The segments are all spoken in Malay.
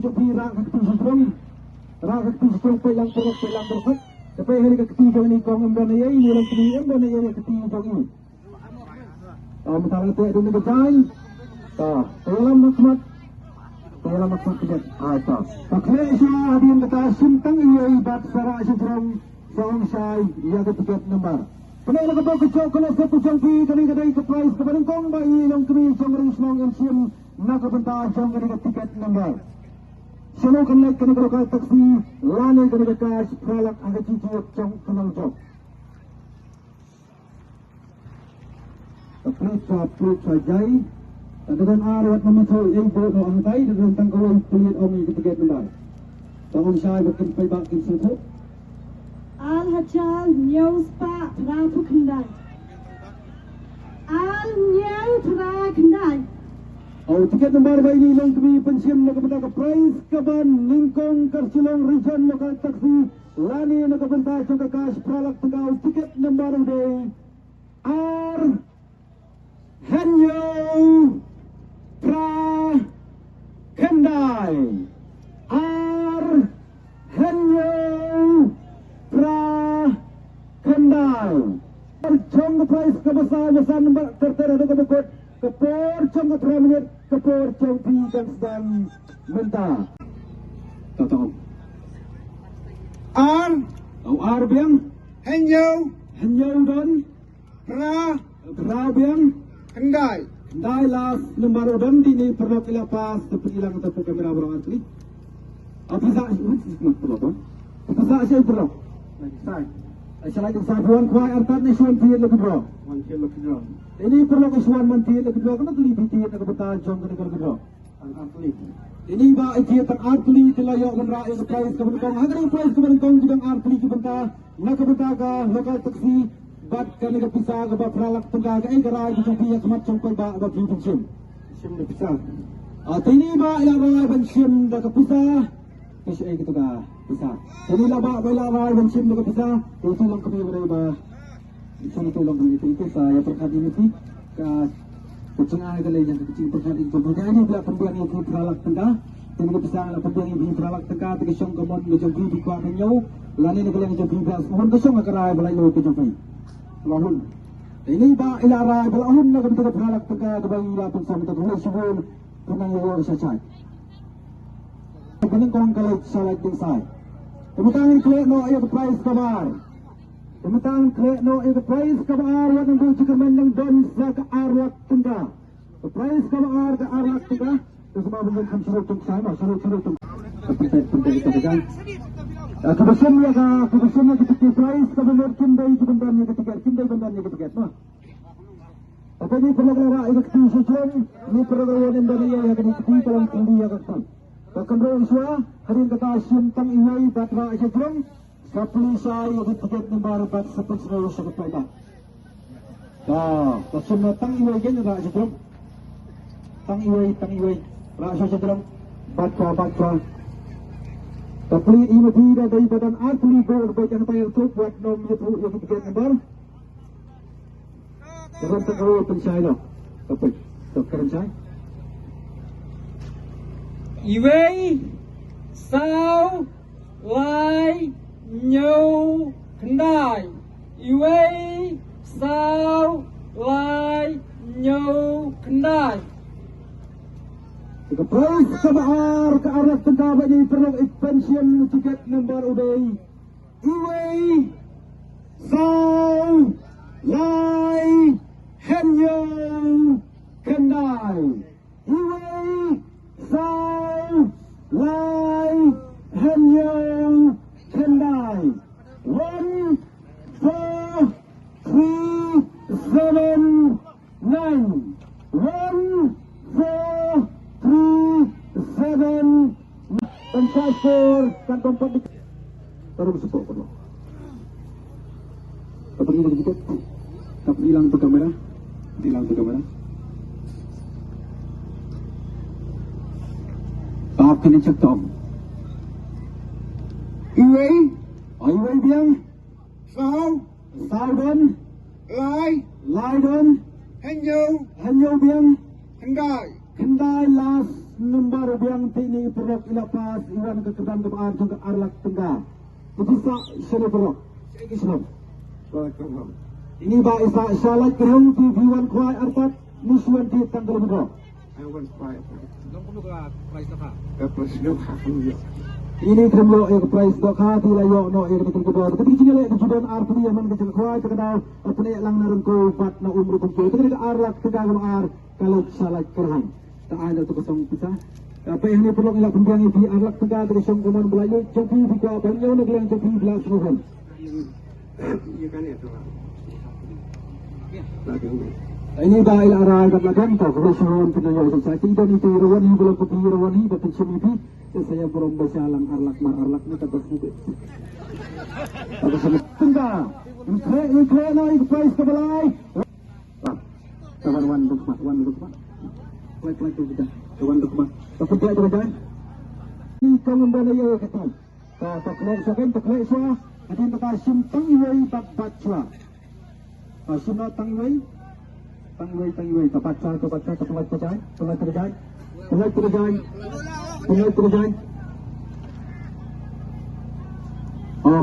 Jopi rangka ketiga pelang perfect. Tapi hari ketiga ni kong embana ini orang ketiga embana yang ketiga kong ini. Mentara itu ada negara. Dalam makmat tidak ada. Pakai saya hadiah kata simpang ia ibat secara sejarah seorang saya ia ketiga nombor. Kenapa kita kecok kalau satu jangki kadang-kadang ke price kepada kong bayi yang kami congring senang yang siam nak bentar congring ketiga nombor. Selalu kena kalau taksi lani kena cash pelak agak cuci cong kenal cok. Aplit sajai. Dengan arwat memuncul ibu no angkai dengan tangkawan kulit omi ketiga nombor. Tangan saya berkempai bakin semput. Al-Hajjal Nyuspa Ratu Kendai Al-Nyau Tra Kendai. Tiket nombor bayi ini lang kami pensiun nakabenta ka prize kaban Ningkong Karsilong Region lokal taksi lani nakabenta jangka cash pralak tengah tiket nombor day R Henyo Pra Kendai R Henyo Pra Kendai jangka prize kebesar nombor tertera nakabekot kepor jangka 3 menit kepor jangki dan sedang mentah totong R biang Henyo don Pra biang Kendai las lembar udang dini perlu kilapas seperti ilang atau kamera berang asli bisa saya perlu selain itu sabuan kuai artat nisuan tiada lagi bro ini perlu kesuan mantiada lagi bro karena tulis tiada lagi bertajam ke negara bro ini ba ikiat artli tilayok dan rakyat ke price kebenkong agar price kebenkong judang artli kebentah nak kebentah ke lokal taksi bat kan negara pisah ke bat peralak tengah ke gerai ke cumpi yang semat cumpai ba bat di pensiun sim pisah ini ba ilang rai pensiun dah ke pisah kasi ay gitu ka pisah ini lah ba ilang rai pensiun dah ke pisah itu lang kami berai ba tulong kami itu saya perkat ini sih ke kucing ay kalay yang kecil perkat itu kemudian ini bila pembuang yang peralak tengah tinggal pisah lah pembuang yang peralak tengah tiga syong kemon ke jumpi di kuat penyau lani negara yang jumpi beras mohon kesong akarai balai lo ke jumpi lahun ini ba ilarai balahun na kami taga peralak tengah kebangi lapang sa mga tulad subon kunang yawa sa chay kanang kalay sa like din say tumitangin kle no ayo price kabar tumitangin kle no ayo price kabar wat ng buong chikarman ng don sa kaarwat tengah price kabar kaarwat tengah terus mabungin kang surutong sama surutong penting ito kagan kebesan niya ketika price kabar kinday kibandanya ketiga no apa ni perlu lara ikat sisyon ni perlu yang dari yang ketiga dalam kuliah kakak kakamro iswa harin kata sintang iway batra isyon kapli say ketiga nombor bat seperti sa kapita kasunod tang iway gen ra isyon tang iway ra isyon batra Kapli ima tidak dari badan atli berbaik yang tayar tu buat nom itu yang ketiga nombor. Jangan terlalu pensai lo. Apa? Dokter pensai. Iway sao lai nhau kendai. Iway sao lai nhau kendai. Price kabar ke arah tengah bagi perlu expansion tiket nombor uday Iway Sao Lai Henyo Kendai Iway Sao Lai Henyo Kendai 1 4 3 7 9 1 4 3, 7 dan 5 kantong 4 taruh besok perlu tapi ini dikit tapi hilang tu kamera tahap kini cek tom Iway biang sao don lai don henyo biang Kendai las nomor biang tini perok ilapas iwan ke kedam kebaan ke arlak tengah. Bisa sini perok. Islam. Ini ba isa salat kerong di viwan kuai artat niswan di tanggal berapa? Ini kerumlo price dok hati layo no betul kedua. Tapi kini lek kejudan arti yang mana kecil kuai terkenal apa ni lang narun ko pat na umur kumpul. Tapi ke arlak tengah kalau salat kerong. Tak ada tu kosong pisah. Apa yang ini perlu ilak pembiang ini arlak tengah dari song kuman belayu jumpi juga banyak negeri yang jumpi belas ruhun. Ini dahil aral kat lagan tak kerusuhan penanya saya tidak itu rawan ini belum putri rawan ini betul semipi saya belum baca alam arlak mar arlak ni tak bersebut. Apa sebut tengah? Ikre na ikpais kebalai. Kawan wan dukmat. Like tu kita. Kawan dukmat. Tapi dia terjadi. Ini kamu boleh ya kata. Tak kelak so. Ada yang kata simpang iwai babat cua. Sino tang iwai babat cua terjadi.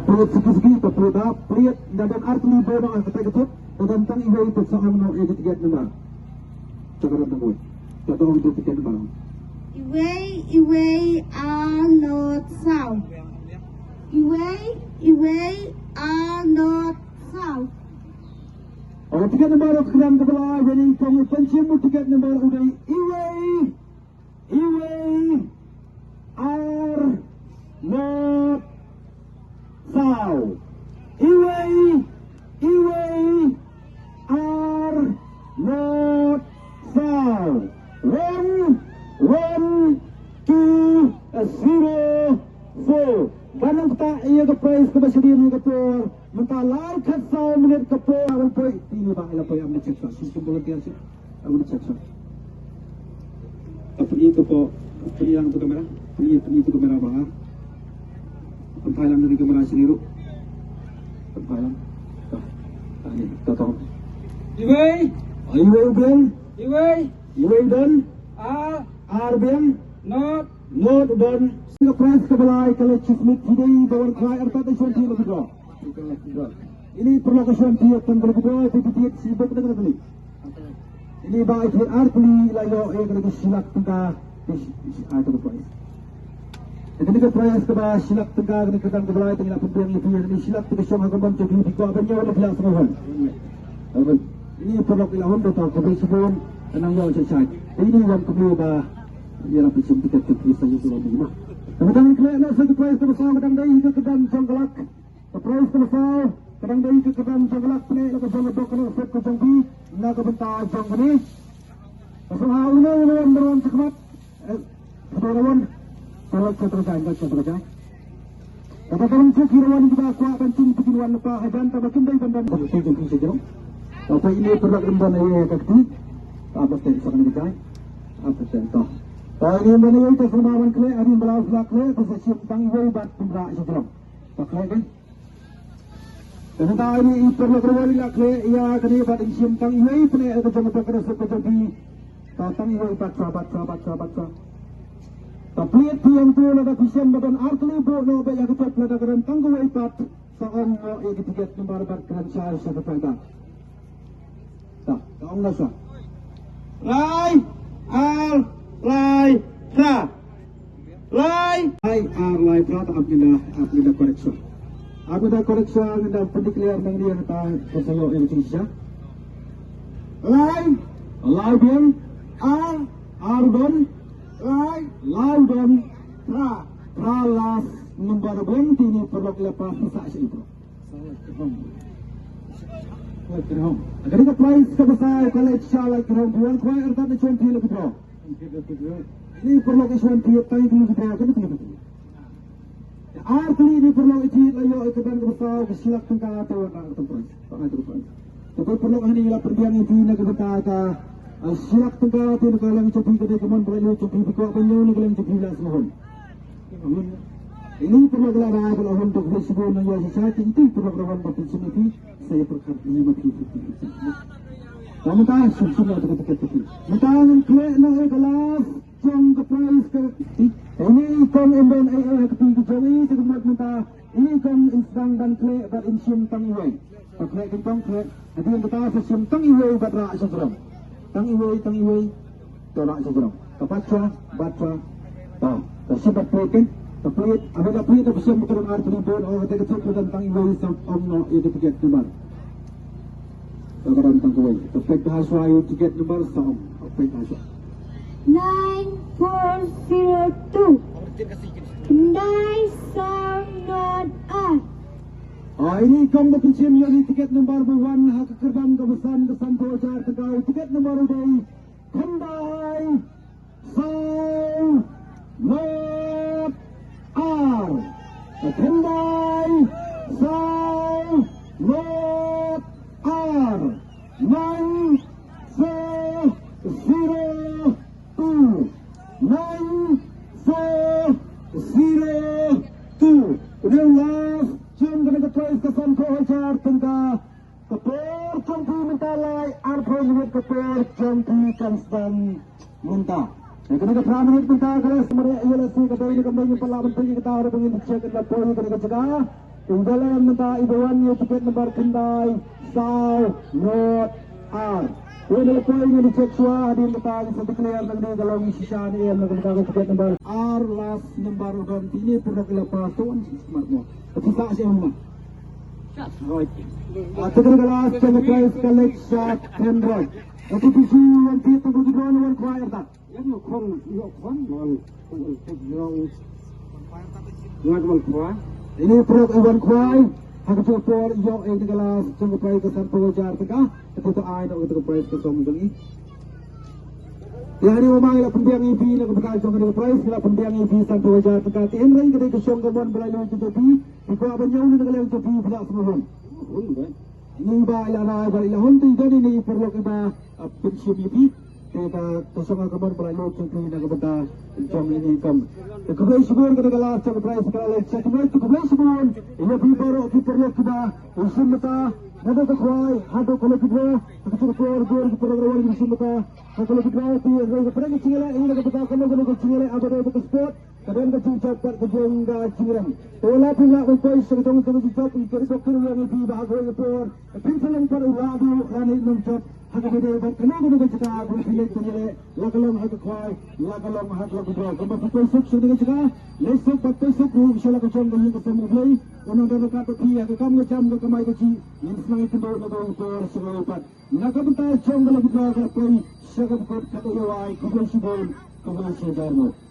Pelit segi ke pelit dan arti bodoh yang kata ketut dan tang iwai itu sangat menau tiga nomor. Cakap tentang Kata orang itu tiga nomor. Iway are not south. Iway are not south. Orang tiga nombor keram kepala jadi kamu pencium tiga nombor udah Iway are not south. Iway are not south. 1, 2, 0, 4. Kanang tak ia ke price ke basirian ke por. Mentah lai kat sau minit ke por awan poi. Ini ba ila poi amne cek sa. Sistem volunteer sih. Amne cek sa. Apa itu po? Apa yang tu kamera? Ini tu kamera ba? Pempalang dari kamera sendiri. Pempalang. Ini totong. Iway dan Arbiang not dan sila price kebalai kalau cismit hidai bawang kaya arta isun tiyo lebih. Ini perlu kesuan tiyo tanggal kedua itu tiyo sibuk dengan beli. Ini baik arti layo kalau silak tengah itu price. Jadi ke price kebalai silak tengah dengan kedang kebalai tengah pembiang itu ini silak tengah syam akan jadi di kuah banyak oleh belas rohan. Ini perlu ilahun betul kebetulan tenang jauh cecah. Ini yang kedua ialah pisum tiket terpisah itu lebih mah. Kemudian kelihatan satu price terbesar kadang dari ke kedang janggalak. Price terbesar kadang dari ke kedang janggalak ni lepas janggalak kena set ke jangki nak ke bentar jang ni. Pasal ulun beruan cekmat. Beruan kalau terjadi. Katakan kirawan juga kuat penting pikiran lupa hajan tabakin dari bandar. Penting saja. Apa ini perlu rendah ayah kakti? Apa saya akan dikait? Apa saya? Kalau ini mana itu semawan kle, ada yang belau selak kle, bisa siap tanggung bat pembrak sebelum. Tak kle kan? Dan tahu ini perlu berwali lak kle, ia kena bat siap tanggung pun ada jangan berkeras seperti tanggung bat. Tapi yang tu ada kesian badan arti bu no banyak kita pelajaran tanggung bat seorang yang ditiket nomor bat kerja seperti itu. Tak, kau nasa. Lai, pra. Lai, pra. Tak apabila koreksi. Apabila koreksi anda pendeklar mengenai kata pasal yang cincin. Lai biang, don, pra las nomor berhenti ni perlu lepas hisap itu. Agar kita price kebesar kalau insyaAllah kerana buang kuai arta cuma tiga lebih berapa. Ini perlu kesuan tiga tadi lebih berapa kan tiga betul. Arti ini perlu isi layo ikutan kebesar kesilap tengkar atau arta price. Tak ada price. Tapi perlu kami ialah perdian itu nak kita silap tengkar atau kalau yang cepi kita keman perlu cepi berkuat penyau ni kalau yang cepi belas mohon. Ini perlu gelar kalau untuk bersebut dengan sesuatu itu perlu kawan berpikir ini saya berkata ini mati itu. Kamu tahu sudah dekat-dekat itu. Mungkin klik nak kelas jong ke prize ke ini kong embon ketiga jong ini kemudian minta ini kong insang dan kle bat insim tang iwe kle kentong kle nanti yang kita sesim tang iwe bat rak sejerom tang iwe torak sejerom kebaca baca tau tersibat pelit terpelit apabila pelit tapi siap bukan arti ribut orang kata kecil tentang iwe sam omno itu tiket number kagak tentang iwe tepek bahasa ayu tiket number sam tepek bahasa 9402 Kendai Sound Not Us. Ini kong berpencium yang tiket nombor 1 hak kerbang kebesaran kesan Bojar Tegal tiket nombor 2 Kendai Sound Not R Kendai Sound Not R 9-4-0-2 Udah last jam kena ketuais kesan Bojar Tegal kepor jompi minta lai arpo minit kepor jompi konstan minta kena ke menit minta kalau sebenarnya ialah si kata ini kembali perlawan pergi kita harus ingin dicek dan poin kena kecegah tinggalan minta ibuan yang tiket nomor Kendai Sound Not R ini poin yang dicek suah di minta seperti clear tadi kalau sisa ini yang minta tiket nomor R last nomor ganti ini produk lepas tuan smartmo sisa siapa rumah Atau kelas Cengkrais College Shot Android. Itu visi yang kita berjuang dengan kuat tak? Yang kon ini produk Iwan Kuai. Hak support yang ini kelas Cengkrais Kesan Bojar Tegah. Itu ai nak kita price ke som ini. Yang ini memang ialah pembiang EV nak bekal jong price ialah pembiang EV San Bojar Tegah. Tian rai kita ke som kemuan belajar jopi. Iko abanyau ni nak lewat jopi pula semua. Ini ba ilana ba ilahon tu ini perlu kita pensiun ini kita kosong kabar berlalu contoh ini kita jom ini kam kebetulan sebelum kita kelas cakap price kalau satu night kebetulan sebelum ini baru perlu kita usul kita ada kekhawai ada kalau kita kecuali kita program usul kita kalau kita itu pernah kecilnya ini kita kalau kecilnya ada ke sport kadang kita cepat kejengga ciran olah pula upaya sedang cepat untuk dokter yang di bahagian report pinjaman pada lagu dan itu cepat hanya beda kenapa kita cakap pilih pilih lagalong hak kuai lagalong hak lagu bro kalau kita sudah cakap lesok patut suku misalnya kecil dengan ketemu play orang orang kata dia kamu macam kemai kecil ini senang itu lagu untuk serupat nak kita cakap lagu bro kalau play cakap kata lewai kemudian sebelum kemudian sejarah